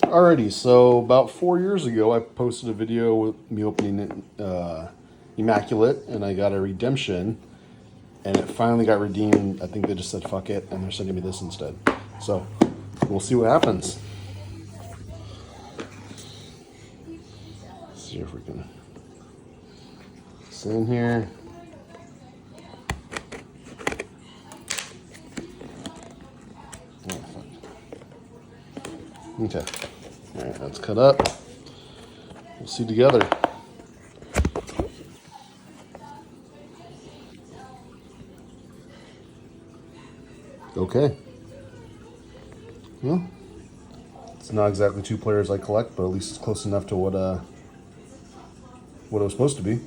Alrighty, so about 4 years ago, I posted a video with me opening Immaculate, and I got a redemption, and it finally got redeemed. I think they just said fuck it, and they're sending me this instead. So we'll see what happens. Let's see if we can sit in here. Oh, fuck. Okay. All right, that's cut up. We'll see together. Okay. Well, it's not exactly two players I collect, but at least it's close enough to what it was supposed to be.